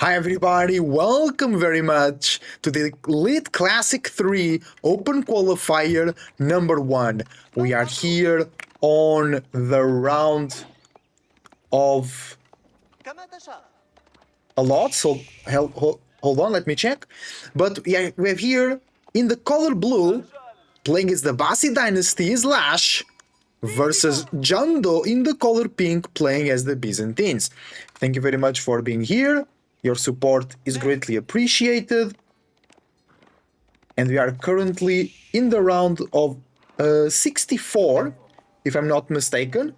Hi everybody, welcome very much to the Elite Classic 3 Open Qualifier number 1. We are here on the round of a lot, so hold on, let me check. But yeah, we have here in the color blue, playing as the Basi Dynasty is Lash, versus Jeando in the color pink, playing as the Byzantines. Thank you very much for being here. Your support is greatly appreciated. And we are currently in the round of 64, if I'm not mistaken,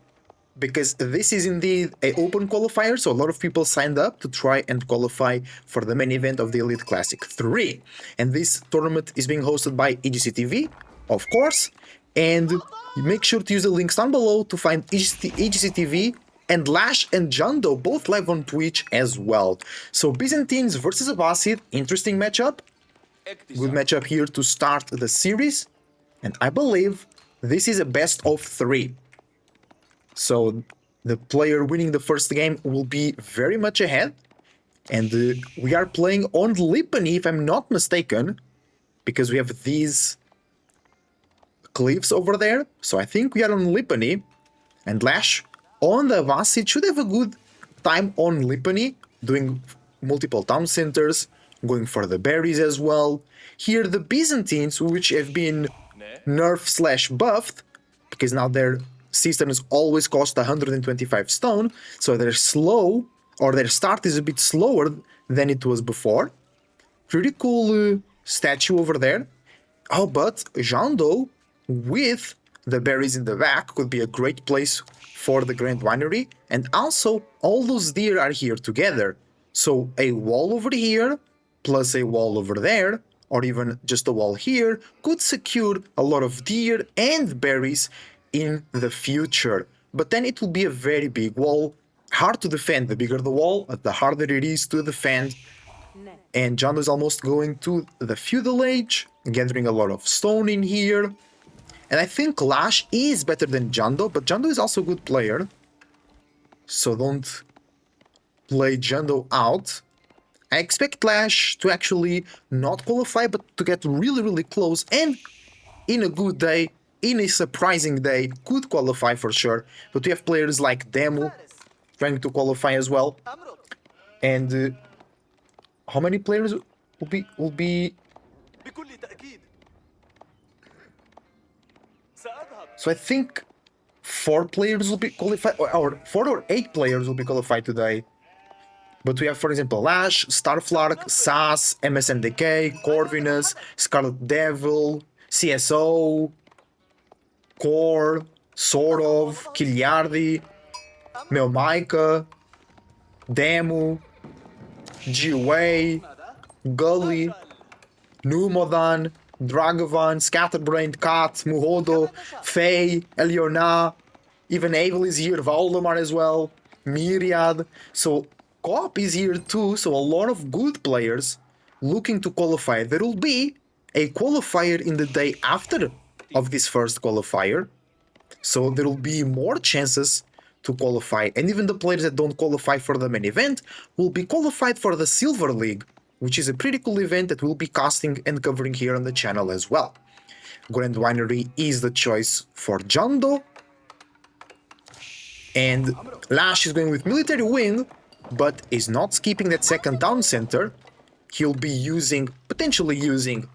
because this is indeed an open qualifier, so a lot of people signed up to try and qualify for the main event of the Elite Classic 3. And this tournament is being hosted by EGC TV, of course, and make sure to use the links down below to find EGC TV and Lash and Jeando both live on Twitch as well. So Byzantines versus Abbasid, interesting matchup. Good matchup here to start the series. And I believe this is a best of 3. So the player winning the first game will be very much ahead. And we are playing on Lipany, if I'm not mistaken, because we have these cliffs over there. So I think we are on Lipany. And Lash on the Abbasid should have a good time on Lipany, doing multiple town centers, going for the berries as well. Here the Byzantines, which have been nerfed/buffed, because now their cisterns always cost 125 stone, so they're slow, or their start is a bit slower than it was before. Pretty cool statue over there. Oh, but Jeando with the berries in the back could be a great place for the Grand Winery, and also all those deer are here together. So a wall over here, plus a wall over there, or even just a wall here, could secure a lot of deer and berries in the future. But then it will be a very big wall, hard to defend. The bigger the wall, the harder it is to defend. And Jeando is almost going to the feudal age, gathering a lot of stone in here. And I think Lash is better than Jeando, but Jeando is also a good player. So don't play Jeando out. I expect Lash to actually not qualify, but to get really, really close, and in a good day, in a surprising day, could qualify for sure. But we have players like Demo trying to qualify as well. And how many players will be? So I think 4 players will be qualified, or 4 or 8 players will be qualified today. But we have, for example, Lash, Starflark, SAS, MSNDK, Corvinus, Scarlet Devil, CSO, Core, Sorov, Kiliardi, Melmaika, Demu, G-Way, Gully, Numodan, Dragovan, Scatterbrained, Kat, Muhodo, Faye, Eliona, even Abel is here, Valdemar as well, Myriad. So Co-op is here too, so a lot of good players looking to qualify. There will be a qualifier in the day after of this first qualifier, so there will be more chances to qualify, and even the players that don't qualify for the main event will be qualified for the Silver League, which is a pretty cool event that we'll be casting and covering here on the channel as well. Grand Winery is the choice for Jeando, and Lash is going with Military Wing, but is not skipping that second town center. He'll be potentially using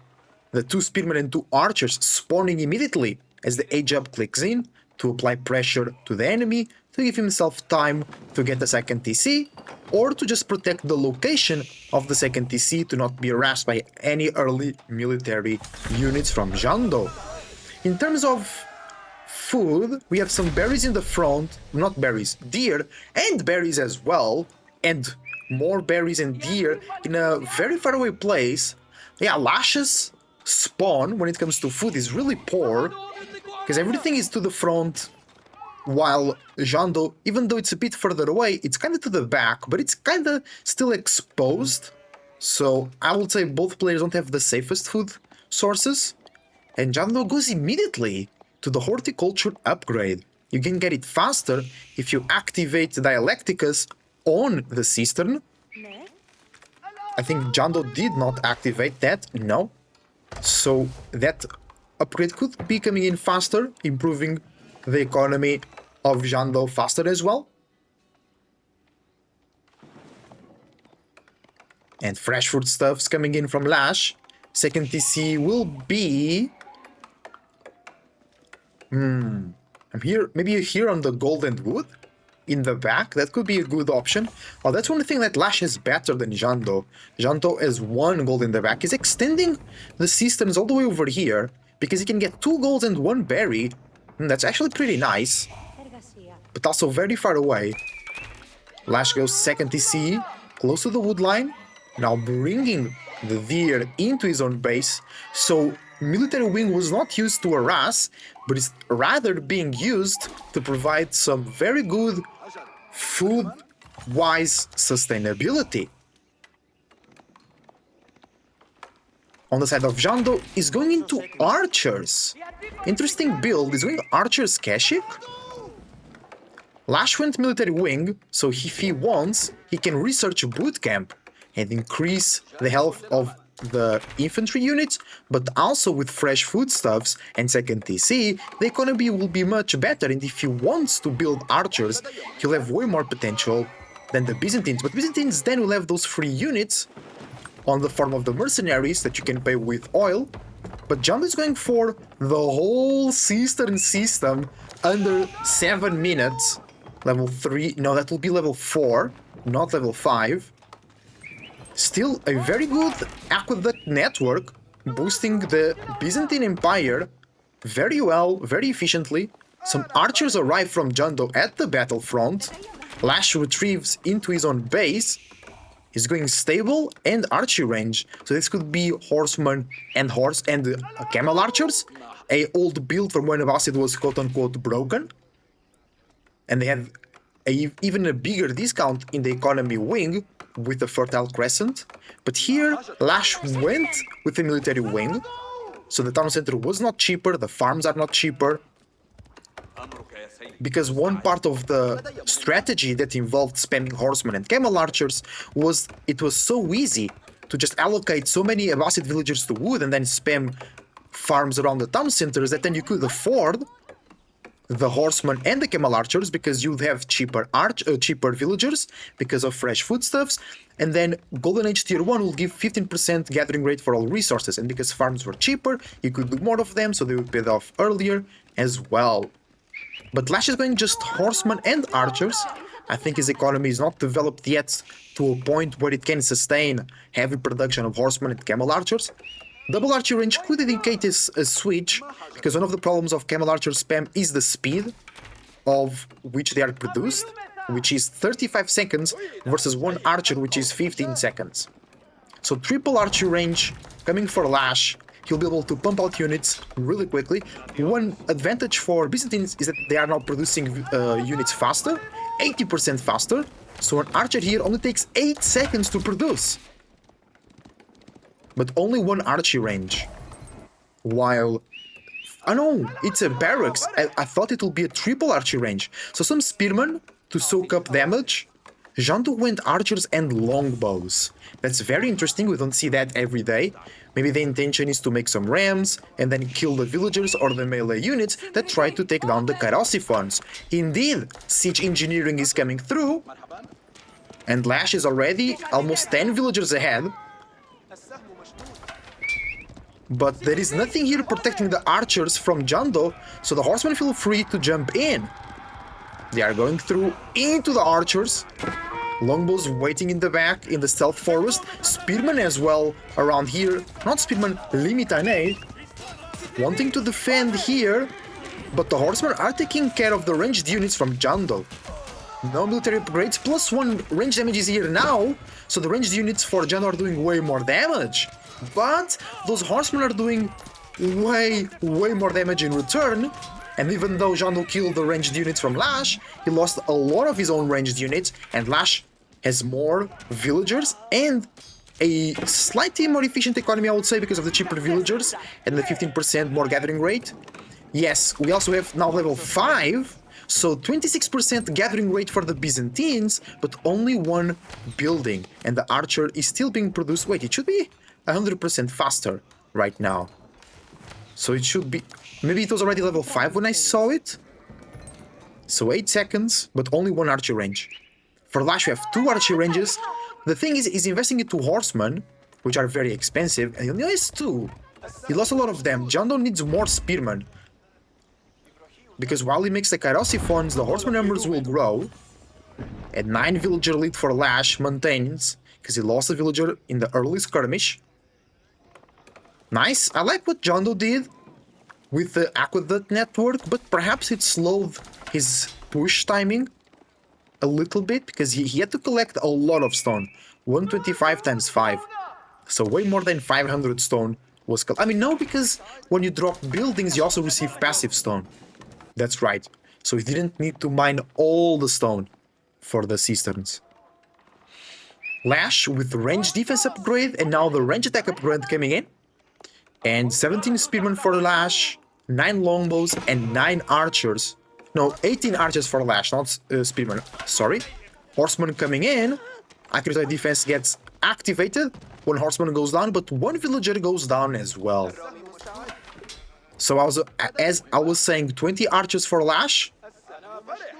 the 2 spearmen and 2 archers spawning immediately as the age-up clicks in to apply pressure to the enemy, to give himself time to get the second TC, or to just protect the location of the second TC to not be harassed by any early military units from Jeando. In terms of food, we have some berries in the front, not berries, deer, and berries as well, and more berries and deer in a very far away place. Yeah, Lash's spawn when it comes to food is really poor, because everything is to the front, while Jeando, even though it's a bit further away, it's kind of to the back, but it's kind of still exposed. So I would say both players don't have the safest food sources, and Jeando goes immediately to the horticulture upgrade. You can get it faster if you activate Dialecticus on the cistern. I think Jeando did not activate that, no. So that upgrade could be coming in faster, improving the economy of Jeando faster as well. And fresh foodstuffs coming in from Lash. Second TC will be... I'm here, maybe here on the golden wood in the back. That could be a good option. Oh, that's one thing that Lash is better than Jeando. Jeando has 1 gold in the back. He's extending the systems all the way over here because he can get 2 golds and 1 berry. That's actually pretty nice, but also very far away. Lash goes second TC, close to the wood line. Now bringing the deer into his own base. So military wing was not used to harass, but is rather being used to provide some very good food-wise sustainability. On the side of Jeando is going into archers. Interesting build, is going archers Keshik. Lash went military wing, so if he wants, he can research bootcamp and increase the health of the infantry units, but also with fresh foodstuffs and second TC, the economy will be much better, and if he wants to build archers, he'll have way more potential than the Byzantines, but Byzantines then will have those free units on the form of the mercenaries that you can pay with oil, but Jeando is going for the whole Cistern system under 7 minutes, level 3, no, that will be level 4, not level 5. Still a very good aqueduct network, boosting the Byzantine Empire very well, very efficiently. Some archers arrive from Jeando at the battlefront. Lash retrieves into his own base. He's going stable and archery range. So this could be horsemen and camel archers. A old build from when Abbasid was quote-unquote broken. And they have even a bigger discount in the economy wing with the Fertile Crescent. But here, Lash went with the military wing. So the town center was not cheaper, the farms are not cheaper. Because one part of the strategy that involved spamming horsemen and camel archers was it was so easy to just allocate so many Abbasid villagers to wood and then spam farms around the town centers that then you could afford the horsemen and the camel archers because you'd have cheaper villagers because of fresh foodstuffs, and then Golden Age Tier 1 will give 15% gathering rate for all resources, and because farms were cheaper, you could do more of them, so they would pay off earlier as well. But Lash is going just horsemen and archers. I think his economy is not developed yet to a point where it can sustain heavy production of horsemen and camel archers. Double archer range could indicate a switch, because one of the problems of camel archer spam is the speed of which they are produced, which is 35 seconds versus one archer which is 15 seconds. So triple archer range coming for Lash. He'll be able to pump out units really quickly. One advantage for Byzantines is that they are now producing units faster, 80% faster. So an archer here only takes 8 seconds to produce. But only one archery range. While... oh no, it's a barracks. I thought it would be a triple archery range. So some spearmen to soak up damage. Jeando went archers and longbows. That's very interesting, we don't see that every day. Maybe the intention is to make some rams and then kill the villagers or the melee units that try to take down the Carossiphons. Indeed, siege engineering is coming through. And Lash is already almost 10 villagers ahead. But there is nothing here protecting the archers from Jeando, so the horsemen feel free to jump in. They are going through into the archers. Longbows waiting in the back in the stealth forest. Spearmen as well around here. Not spearmen, Limitane. Wanting to defend here, but the horsemen are taking care of the ranged units from Jeando. No military upgrades, +1 range damage is here now, so the ranged units for Jeando are doing way more damage. But those horsemen are doing way more damage in return. And even though Jeando killed the ranged units from Lash, he lost a lot of his own ranged units, and Lash has more villagers and a slightly more efficient economy, I would say, because of the cheaper villagers and the 15% more gathering rate. Yes, we also have now level 5, So 26% gathering rate for the Byzantines, but only one building. And the archer is still being produced. Wait, it should be 100% faster right now. So it should be... Maybe it was already level 5 when I saw it? So 8 seconds, but only one archer range. For Lash, we have 2 archer ranges. The thing is, he's investing into horsemen, which are very expensive, and he only has 2. He lost a lot of them. Jeando needs more spearmen. Because while he makes the Kairosiphones, the horseman numbers will grow. And 9 villager lead for Lash maintains, because he lost a villager in the early skirmish. Nice. I like what Jeando did with the aqueduct network, but perhaps it slowed his push timing a little bit, because he had to collect a lot of stone. 125 times 5. So way more than 500 stone was collected. I mean, no, because when you drop buildings, you also receive passive stone. That's right. So he didn't need to mine all the stone for the cisterns. Lash with range defense upgrade, and now the range attack upgrade coming in. And 17 spearmen for Lash, 9 longbows, and 9 archers. No, 18 archers for Lash, not spearmen. Sorry. Horseman coming in. Accurate defense gets activated when horseman goes down, but 1 villager goes down as well. So as I was saying, 20 archers for Lash,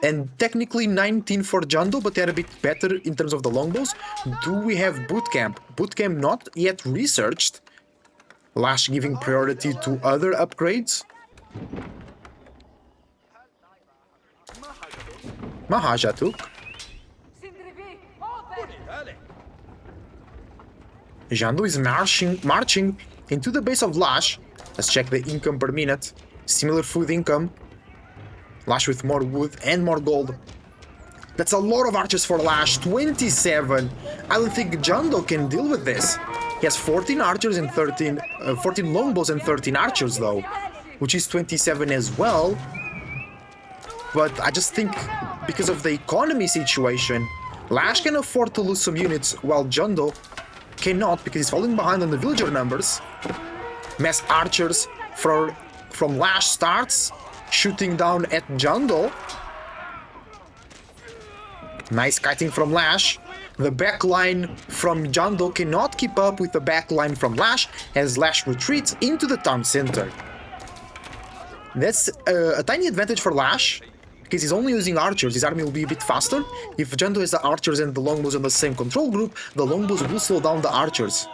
and technically 19 for Jeando, but they're a bit better in terms of the longbows. Do we have bootcamp? Bootcamp not yet researched. Lash giving priority to other upgrades. Mahaja took. Jeando is marching into the base of Lash. Let's check the income per minute. Similar food income. Lash with more wood and more gold. That's a lot of archers for Lash. 27. I don't think Jeando can deal with this. He has 14 archers and 14 longbows and 13 archers though, which is 27 as well. But I just think because of the economy situation, Lash can afford to lose some units while Jeando cannot, because he's falling behind on the villager numbers. Mass archers from Lash starts shooting down at Jeando. Nice kiting from Lash. The backline from Jeando cannot keep up with the backline from Lash as Lash retreats into the town center. That's a tiny advantage for Lash, because he's only using archers. His army will be a bit faster. If Jeando has the archers and the longbows in the same control group, the longbows will slow down the archers.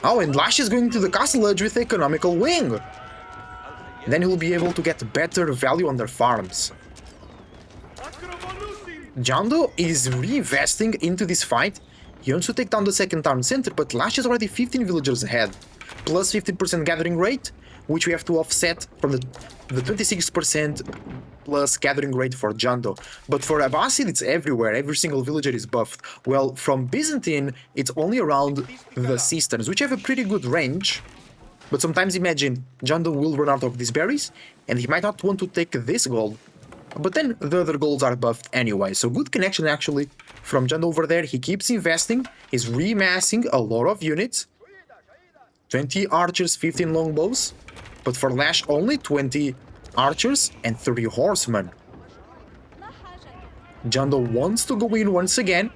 Oh, and Lash is going to the castle edge with the economical wing. Then he'll be able to get better value on their farms. Jeando is reinvesting into this fight. He wants to take down the second town center, but Lash is already 15 villagers ahead. Plus 15% gathering rate, which we have to offset from the 26% plus gathering rate for Jeando. But for Abbasid, it's everywhere. Every single villager is buffed. Well, from Byzantine, it's only around the cisterns, which have a pretty good range. But sometimes imagine, Jeando will run out of these berries, and he might not want to take this gold. But then the other golds are buffed anyway, so good connection actually from Jeando over there. He keeps investing, he's remassing a lot of units. 20 archers, 15 longbows. But for Lash, only 20 archers and 30 horsemen. Jeando wants to go in once again.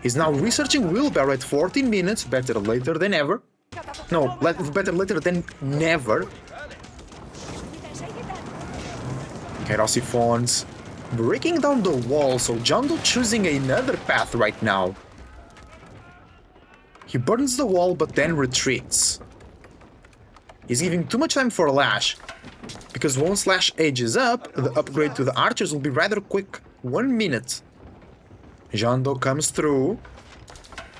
He's now researching wheelbarrow at 14 minutes, better later than ever. No, better later than never. Kairosiphones breaking down the wall, so Jeando choosing another path right now. He burns the wall but then retreats. He's giving too much time for Lash, because once Lash ages up, the upgrade to the archers will be rather quick. 1 minute. Jeando comes through,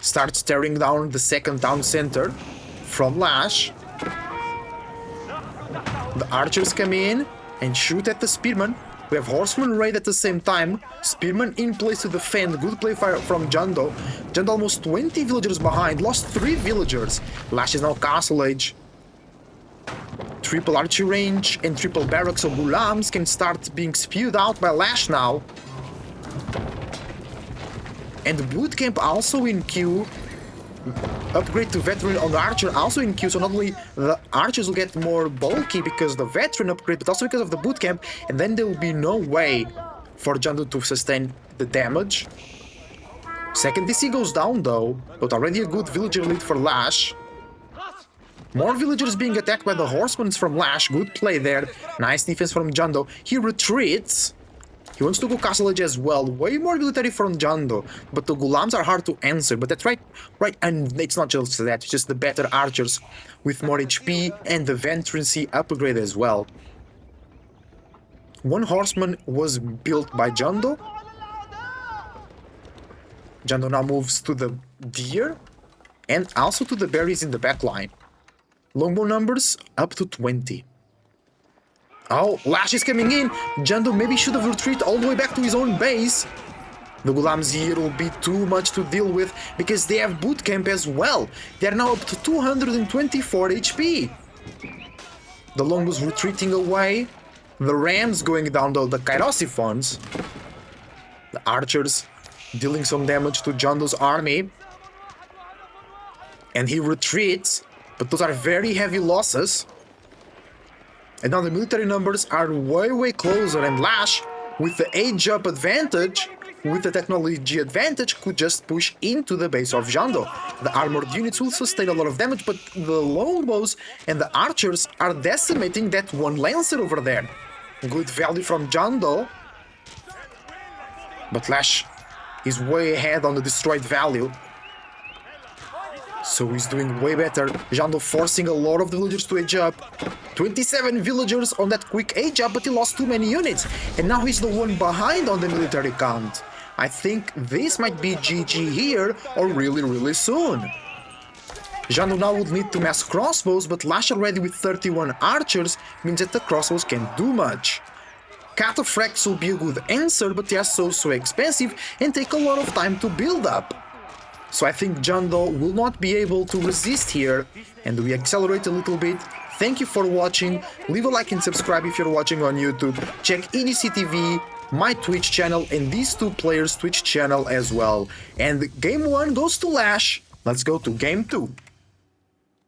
starts tearing down the second town center from Lash. The archers come in and shoot at the spearmen. We have horsemen raid at the same time. Spearmen in place to defend. Good play fire from Jeando. Jeando almost 20 villagers behind. Lost 3 villagers. Lash is now castle age. Triple archery range and triple barracks of Gulams can start being spewed out by Lash now. And Bootcamp also in queue. Upgrade to Veteran on the Archer also in queue, so not only the Archers will get more bulky because the Veteran upgrade, but also because of the Bootcamp, and then there will be no way for Jeando to sustain the damage. Second DC goes down though, but already a good villager lead for Lash. More villagers being attacked by the horsemen from Lash, good play there, nice defense from Jeando. He retreats. He wants to go Castle Edge as well. Way more military from Jeando, but the Gulams are hard to answer. But that's right, and it's not just that, it's just the better archers with more HP and the Veterancy upgrade as well. One horseman was built by Jeando. Jeando now moves to the deer and also to the berries in the back line. Longbow numbers up to 20. Oh, Lash is coming in. Jeando maybe should have retreated all the way back to his own base. The Gulams here will be too much to deal with because they have Bootcamp as well. They are now up to 224 HP. The Longbows retreating away. The Rams going down though, the Kairosiphones. The Archers dealing some damage to Jeando's army. And he retreats, but those are very heavy losses. And now the military numbers are way closer, and Lash, with the age-up advantage, with the technology advantage, could just push into the base of Jeando. The armored units will sustain a lot of damage, but the longbows and the archers are decimating that one lancer over there. Good value from Jeando. But Lash is way ahead on the destroyed value. So he's doing way better. Jeando forcing a lot of the villagers to age up. 27 villagers on that quick age up, but he lost too many units. And now he's the one behind on the military count. I think this might be GG here, or really soon. Jeando now would need to mass crossbows, but Lash already with 31 archers means that the crossbows can't do much. Cataphracts will be a good answer, but they are so expensive and take a lot of time to build up. So I think Jeando will not be able to resist here, and we accelerate a little bit. Thank you for watching, leave a like and subscribe if you're watching on YouTube, check EDC TV, my Twitch channel, and these two players' Twitch channel as well. And game 1 goes to Lash, let's go to game 2.